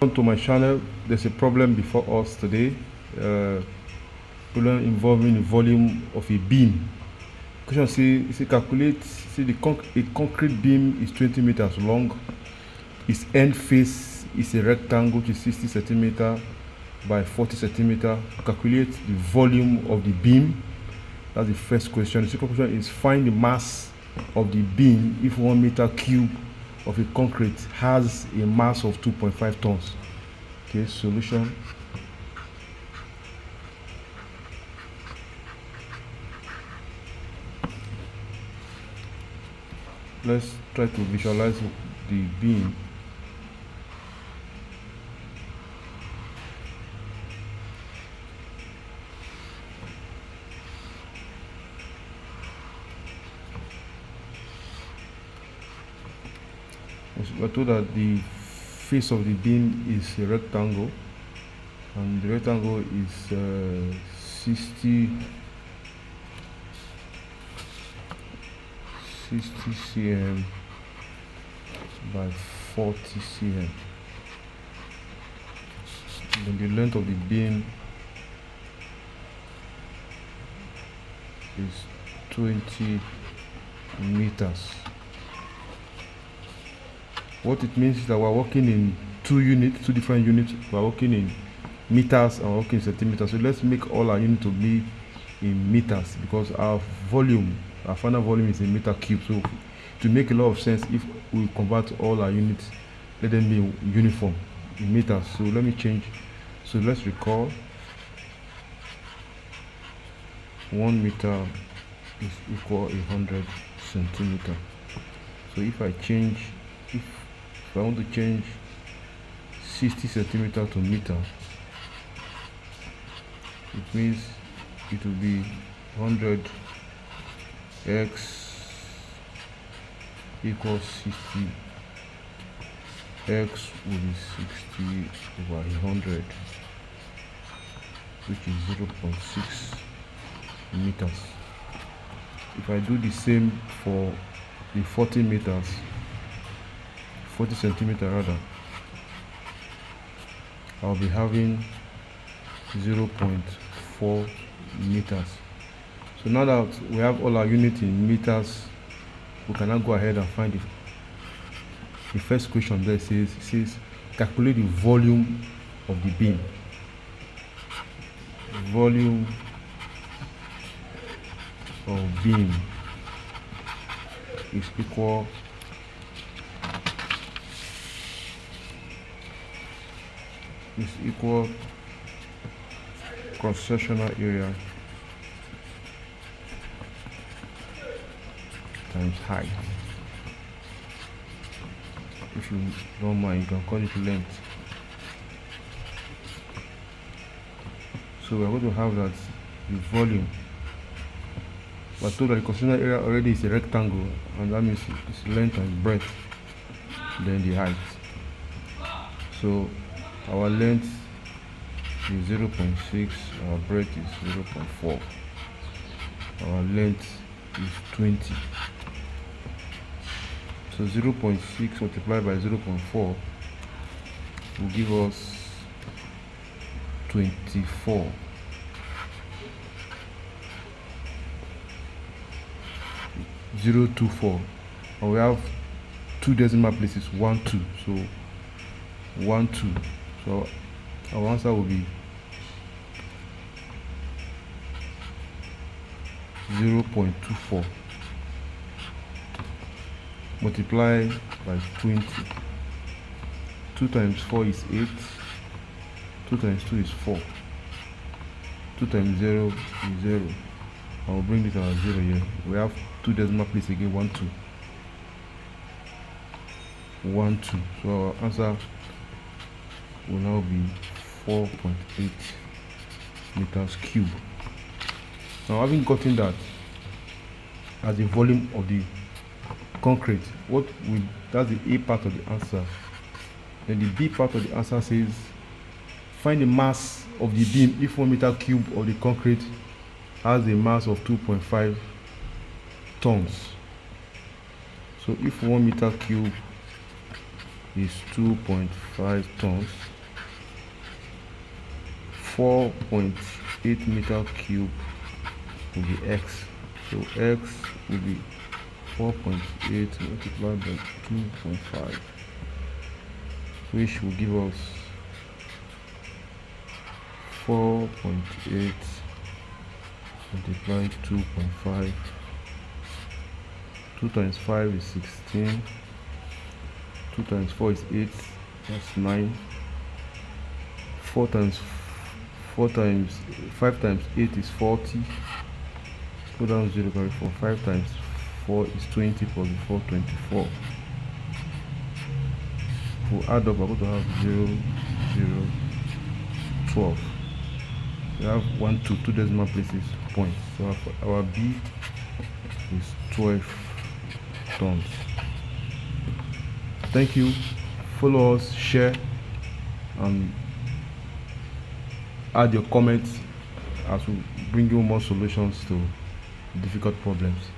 Welcome to my channel. There's a problem before us today. Problem involving the volume of a beam. Question say calculate. See a concrete beam is 20 meters long. Its end face is a rectangle which is 60 centimeter by 40 centimeter. Calculate the volume of the beam. That's the first question. The second question is find the mass of the beam if 1 meter cube of a concrete has a mass of 2.5 tons. Okay, solution. Let's try to visualize the beam. We're told that the face of the beam is a rectangle, and the rectangle is 60 cm by 40 cm. Then the length of the beam is 20 meters. What it means is that we're working in two different units. We're working in meters and we're working in centimeters. So let's make all our units to be in meters, because our final volume is in meter cube. So to make a lot of sense, if we convert all our units, let them be uniform in meters. So let me change. So let's recall 1 meter is equal 100 centimeter. So if I want to change 60 centimeter to meter, it means it will be 100 x equals 60. X will be 60 over 100, which is 0.6 meters. If I do the same for the 40 centimeter rather, I'll be having 0.4 meters. So now that we have all our units in meters, we can now go ahead and find the first question there. It says calculate the volume of the beam. Volume of beam is equal cross-sectional area times height. If you don't mind, you can call it length. So we're going to have that the volume. We're told that the cross-sectional area already is a rectangle, and that means it's length and breadth, then the height. So our length is 0.6, our breadth is 0.4, our length is 20. So 0.6 multiplied by 0.4 will give us 24. And we have two decimal places, 1 2, so 1 2. So our answer will be 0.24 multiply by 20. 2 times 4 is 8. 2 times 2 is 4. 2 times 0 is 0. I will bring this our 0 here. We have two decimal places again, 1 2. 1 2. So our answer will now be 4.8 meters cube. Now, having gotten that as the volume of the concrete, that's the A part of the answer. Then the B part of the answer says find the mass of the beam if 1 meter cube of the concrete has a mass of 2.5 tons. So if 1 meter cube is 2.5 tons. 4.8 meter cube will be x. So x will be 4.8 multiplied by 2.5, which will give us 4.8 multiplied 2.5. 2 times 5 is 16. 2 times 4 is 8. That's 9. 5 times 8 is 40. Put down 0, carry 4. 5 times 4 is 20 plus 4, 24. We'll add up, we're going to have 0, 0, 12. We have 1, 2 decimal places, points. So our B is 12 tons. Thank you. Follow us, share, and add your comments as we bring you more solutions to difficult problems.